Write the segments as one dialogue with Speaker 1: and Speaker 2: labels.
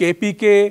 Speaker 1: KPK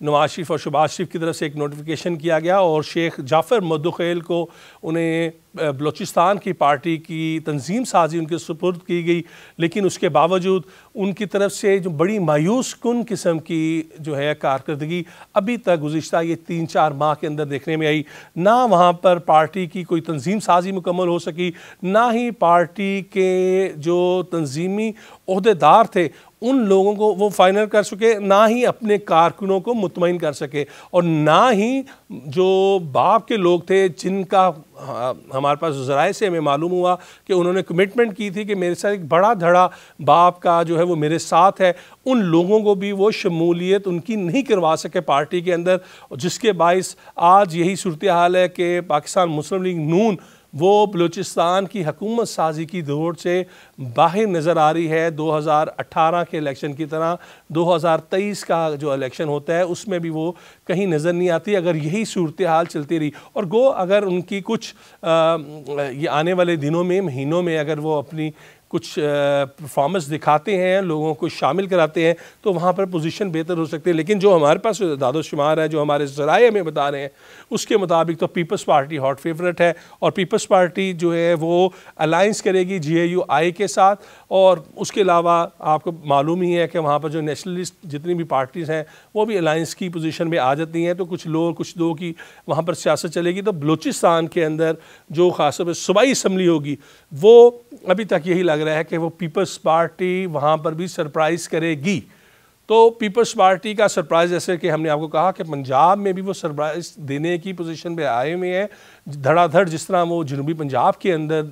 Speaker 1: Nawaz Sharif اور شہباز شریف کی طرف سے ایک نوٹیفیکیشن کیا گیا اور شیخ جعفر مدوخیل کو انہیں بلوچستان کی پارٹی کی تنظیم سازی ان کے سپرد کی گئی، لیکن اس کے باوجود ان کی طرف سے جو بڑی مایوس کن قسم کی جو ہے کارکردگی ابھی تک گزشتہ یہ 3-4 ماہ کے اندر دیکھنے میں آئی۔ نہ وہاں پر پارٹی کی کوئی تنظیم سازی مکمل ہو سکی، نہ ہی پارٹی کے جو تنظیمی عہدیدار تھے ان لوگوں کو وہ فائنل کر سکے، نہ ہی اپنے کارکنوں کو مطمئن کر سکے، اور نہ ہی جو باپ کے لوگ تھے جن کا ہمارے پاس ذرائع سے ہمیں معلوم ہوا کہ انہوں نے کمٹمنٹ کی تھی کہ میرے ساتھ ایک بڑا دھڑا باپ کا جو ہے وہ میرے ساتھ ہے، ان لوگوں کو بھی وہ شمولیت ان کی نہیں کروا سکے پارٹی کے اندر، جس کے باعث آج یہی صورتحال ہے کہ پاکستان مسلم لیگ نون وہ بلوچستان کی حکومت سازی کی دوڑ سے باہر نظر آ رہی ہے۔ 2018 کے الیکشن کی طرح 2023 کا جو الیکشن ہوتا ہے اس میں بھی وہ کہیں نظر نہیں آتی اگر یہی صورتحال چلتی رہی، اور گو اگر ان کی کچھ یہ آنے والے دنوں میں مہینوں میں اگر وہ اپنی کچھ پرفارمنس دکھاتے ہیں، لوگوں کو شامل کراتے ہیں تو وہاں پر پوزیشن بہتر ہو سکتی ہے۔ لیکن جو ہمارے پاس اعداد و شمار ہے، جو ہمارے ذرائع ہمیں بتا رہے ہیں، اس کے مطابق تو پیپلز پارٹی ہاٹ فیورٹ ہے، اور پیپلز پارٹی جو ہے وہ الائنس کرے گی GAU کے ساتھ، اور اس کے علاوہ آپ کو معلوم ہی ہے کہ وہاں پر جو نیشنلسٹ جتنی بھی پارٹیز ہیں وہ بھی الائنس کی پوزیشن میں آ جاتی ہیں، تو کچھ دو کی وہاں پر سیاست چلے گی۔ تو بلوچستان کے اندر جو خاص طور پہ صوبائی اسمبلی ہوگی وہ ابھی تک یہی لگ رہا ہے کہ وہ پیپلز پارٹی وہاں پر بھی سرپرائز کرے گی۔ تو پیپلز پارٹی کا سرپرائز، جیسے کہ ہم نے آپ کو کہا کہ پنجاب میں بھی وہ سرپرائز دینے کی پوزیشن پہ آئے ہوئے ہیں، دھڑا دھڑ جس طرح وہ جنوبی پنجاب کے اندر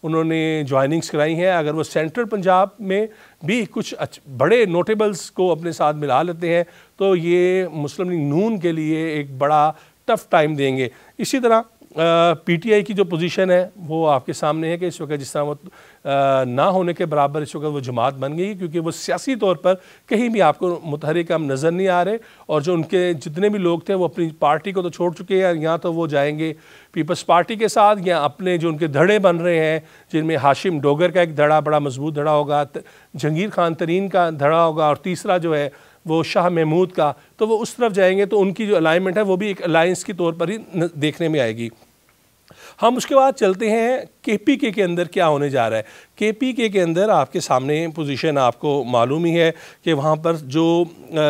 Speaker 1: انہوں نے جوائننگز کرائی ہیں، اگر وہ سینٹرل پنجاب میں بھی کچھ بڑے نوٹیبلز کو اپنے ساتھ ملا لیتے ہیں تو یہ مسلم لیگ نون کے لیے ایک بڑا ٹف ٹائم دیں گے۔ اسی طرح PTI کی جو پوزیشن ہے وہ آپ کے سامنے ہے کہ اس وقت جس طرح وہ نہ ہونے کے برابر اس وقت وہ جماعت بن گئی، کیونکہ وہ سیاسی طور پر کہیں بھی آپ کو متحرک ہم نظر نہیں آ رہے، اور جو ان کے جتنے بھی لوگ تھے وہ اپنی پارٹی کو تو چھوڑ چکے ہیں، یا تو وہ جائیں گے پیپلز پارٹی کے ساتھ، یا اپنے جو ان کے دھڑے بن رہے ہیں جن میں ہاشم ڈوگر کا ایک دھڑا بڑا مضبوط دھڑا ہوگا، جہانگیر خان ترین کا دھڑا ہوگا، اور تیسرا جو ہے وہ شاہ محمود کا، تو وہ اس طرف جائیں گے۔ تو ان کی جو الائنمنٹ ہے وہ بھی ایک الائنس کی طور پر ہی دیکھنے میں آئے گی۔ ہم اس کے بعد چلتے ہیں KPK کے اندر کیا ہونے جا رہا ہے۔ KPK کے اندر آپ کے سامنے پوزیشن آپ کو معلوم ہی ہے کہ وہاں پر جو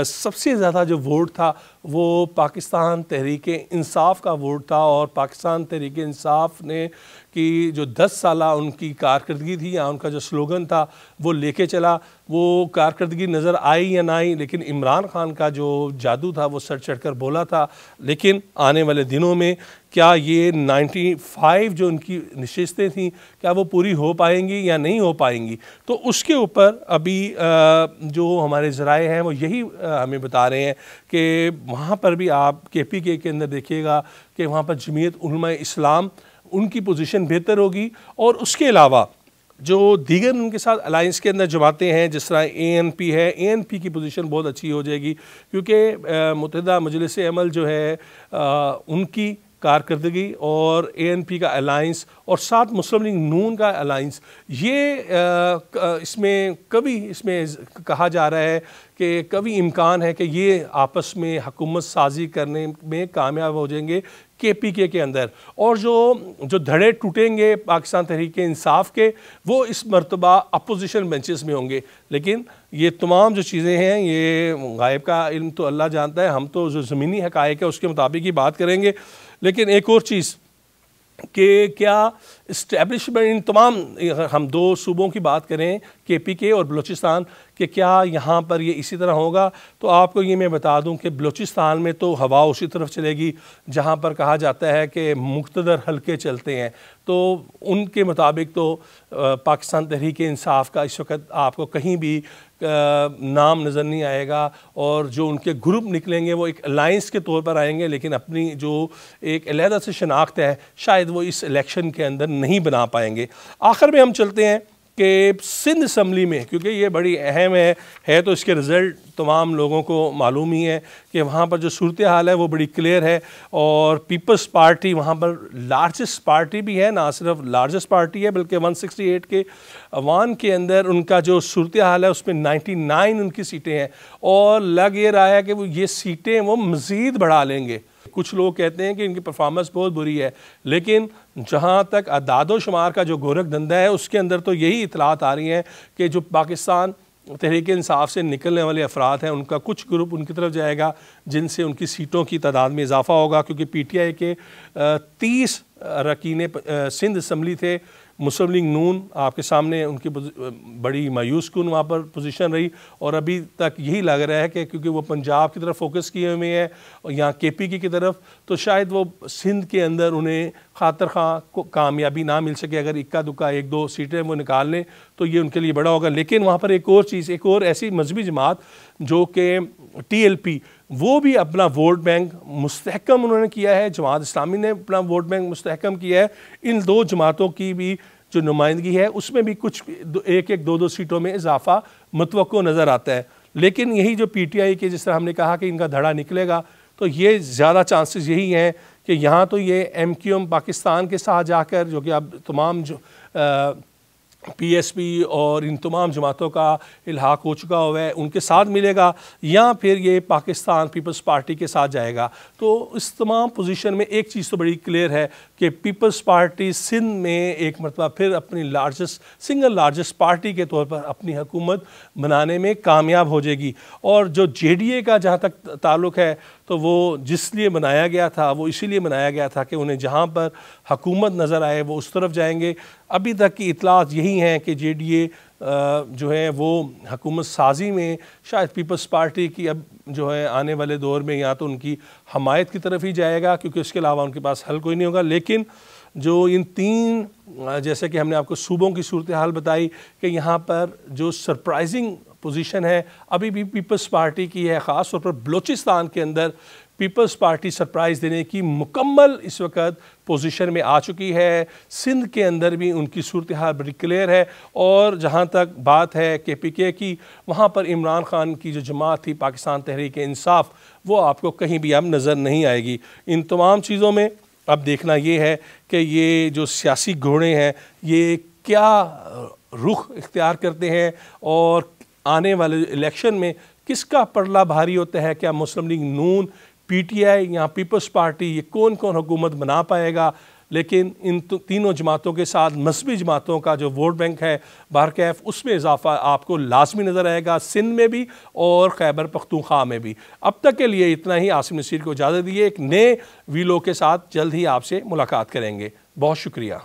Speaker 1: سب سے زیادہ جو ووٹ تھا وہ پاکستان تحریک انصاف کا ووٹ تھا، اور پاکستان تحریک انصاف نے کی جو 10 سالہ ان کی کارکردگی تھی یا ان کا جو سلوگن تھا وہ لے کے چلا، وہ کارکردگی نظر آئی یا نہ آئی، لیکن عمران خان کا جو جادو تھا وہ سر چڑھ کر بولا تھا۔ لیکن آنے والے دنوں میں کیا یہ 95 جو ان کی نشستیں تھیں کیا وہ پوری ہو پائیں گی یا نہیں ہو پائیں گی، تو اس کے اوپر ابھی جو ہمارے ذرائع ہیں وہ یہی ہمیں بتا رہے ہیں کہ وہاں پر بھی آپ KPK کے اندر دیکھیے گا کہ وہاں پر جمعیت علماء اسلام ان کی پوزیشن بہتر ہوگی، اور اس کے علاوہ جو دیگر ان کے ساتھ الائنس کے اندر جماعتیں ہیں جس طرح ANP ہے، ANP کی پوزیشن بہت اچھی ہو جائے گی، کیونکہ متحدہ مجلس عمل جو ہے ان کی کارکردگی اور ANP کا الائنس اور ساتھ مسلم لیگ نون کا الائنس، یہ اس میں کہا جا رہا ہے کہ کبھی امکان ہے کہ یہ آپس میں حکومت سازی کرنے میں کامیاب ہو جائیں گے KPK کے اندر، اور جو دھڑے ٹوٹیں گے پاکستان تحریک انصاف کے وہ اس مرتبہ اپوزیشن بینچز میں ہوں گے۔ لیکن یہ تمام جو چیزیں ہیں یہ غائب کا علم تو اللہ جانتا ہے، ہم تو جو زمینی حقائق ہے اس کے مطابق ہی بات کریں گے۔ لیکن ایک اور چیز کہ کیا اسٹیبلشمنٹ ان تمام ہم 2 صوبوں کی بات کریں KPK اور بلوچستان کہ کیا یہاں پر یہ اسی طرح ہوگا، تو آپ کو یہ میں بتا دوں کہ بلوچستان میں تو ہوا اسی طرف چلے گی جہاں پر کہا جاتا ہے کہ مقتدر حلقے چلتے ہیں، تو ان کے مطابق تو پاکستان تحریک انصاف کا اس وقت آپ کو کہیں بھی نام نظر نہیں آئے گا، اور جو ان کے گروپ نکلیں گے وہ ایک الائنس کے طور پر آئیں گے، لیکن اپنی جو ایک علیحدہ سے شناخت ہے شاید وہ اس الیکشن کے اندر نہیں بنا پائیں گے۔ آخر میں ہم چلتے ہیں کہ سندھ اسمبلی میں، کیونکہ یہ بڑی اہم ہے تو اس کے رزلٹ تمام لوگوں کو معلوم ہی ہے کہ وہاں پر جو صورتحال ہے وہ بڑی کلیئر ہے، اور پیپلز پارٹی وہاں پر لارجسٹ پارٹی بھی ہے، نہ صرف لارجسٹ پارٹی ہے بلکہ 168 کے ایوان کے اندر ان کا جو صورتحال ہے اس میں 99 ان کی سیٹیں ہیں، اور لگ یہ رہا ہے کہ وہ یہ سیٹیں وہ مزید بڑھا لیں گے۔ کچھ لوگ کہتے ہیں کہ ان کی پرفارمنس بہت بری ہے، لیکن جہاں تک اعداد و شمار کا جو گورکھ دھندا ہے اس کے اندر تو یہی اطلاعات آ رہی ہیں کہ جو پاکستان تحریک انصاف سے نکلنے والے افراد ہیں ان کا کچھ گروپ ان کی طرف جائے گا، جن سے ان کی سیٹوں کی تعداد میں اضافہ ہوگا، کیونکہ پی ٹی آئی کے 30 رکین سندھ اسمبلی تھے۔ مسلم لیگ نون آپ کے سامنے ان کی بڑی مایوس کن وہاں پر پوزیشن رہی، اور ابھی تک یہی لگ رہا ہے کہ کیونکہ وہ پنجاب کی طرف فوکس کیے ہوئے ہیں اور یہاں کے پی کی طرف، تو شاید وہ سندھ کے اندر انہیں خاطر خواہ کامیابی نہ مل سکے۔ اگر اکا دکا 1-2 سیٹیں وہ نکال لیں تو یہ ان کے لیے بڑا ہوگا۔ لیکن وہاں پر ایک اور چیز، ایک اور ایسی مذہبی جماعت جو کہ ٹی ایل پی، وہ بھی اپنا ووٹ بینک مستحکم انہوں نے کیا ہے، جماعت اسلامی نے اپنا ووٹ بینک مستحکم کیا ہے۔ ان دو جماعتوں کی بھی جو نمائندگی ہے اس میں بھی کچھ 1-2 سیٹوں میں اضافہ متوقع نظر آتا ہے۔ لیکن یہی جو پی ٹی آئی کے جس طرح ہم نے کہا کہ ان کا دھڑا نکلے گا، تو یہ زیادہ چانسز یہی ہیں کہ یہاں تو یہ ایم کیو ایم پاکستان کے ساتھ جا کر، جو کہ اب تمام جو پی ایس پی اور ان تمام جماعتوں کا الحاق ہو چکا ہوا ہے، ان کے ساتھ ملے گا، یا پھر یہ پاکستان پیپلز پارٹی کے ساتھ جائے گا۔ تو اس تمام پوزیشن میں ایک چیز تو بڑی کلیئر ہے کہ پیپلز پارٹی سندھ میں ایک مرتبہ پھر اپنی سنگل لارجسٹ پارٹی کے طور پر اپنی حکومت بنانے میں کامیاب ہو جائے گی۔ اور جو جے ڈی اے کا جہاں تک تعلق ہے تو وہ جس لیے بنایا گیا تھا وہ اسی لیے بنایا گیا تھا کہ انہیں جہاں پر حکومت نظر آئے وہ اس طرف جائیں گے۔ ابھی تک کی اطلاعات یہی ہیں کہ جے ڈی اے جو ہے وہ حکومت سازی میں شاید پیپلز پارٹی کی اب جو ہے آنے والے دور میں یا تو ان کی حمایت کی طرف ہی جائے گا، کیونکہ اس کے علاوہ ان کے پاس حل کوئی نہیں ہوگا۔ لیکن جو ان 3 جیسے کہ ہم نے آپ کو صوبوں کی صورتحال بتائی کہ یہاں پر جو سرپرائزنگ پوزیشن ہے ابھی بھی پیپلز پارٹی کی ہے، خاص طور پر بلوچستان کے اندر پیپلز پارٹی سرپرائز دینے کی مکمل اس وقت پوزیشن میں آ چکی ہے۔ سندھ کے اندر بھی ان کی صورتحال بڑی کلیئر ہے، اور جہاں تک بات ہے کے پی کے کی، وہاں پر عمران خان کی جو جماعت تھی پاکستان تحریک انصاف، وہ آپ کو کہیں بھی اب نظر نہیں آئے گی۔ ان تمام چیزوں میں اب دیکھنا یہ ہے کہ یہ جو سیاسی گھوڑے ہیں یہ کیا رخ اختیار کرتے ہیں، اور آنے والے الیکشن میں کس کا پلڑا بھاری ہوتا ہے۔ کیا مسلم league known, P T I یا پیپلز پارٹی، یہ کون حکومت بنا پائے گا؟ لیکن ان تینوں جماعتوں کے ساتھ مذہبی جماعتوں کا جو ووٹ بینک ہے بہرکیف، اس میں اضافہ آپ کو لازمی نظر آئے گا، سندھ میں بھی اور خیبر پختونخوا میں بھی۔ اب تک کے لیے اتنا ہی۔ عاصم نصیر کو اجازت دیجیے، ایک نئے ویلو کے ساتھ جلد ہی آپ سے ملاقات کریں گے۔ بہت شکریہ۔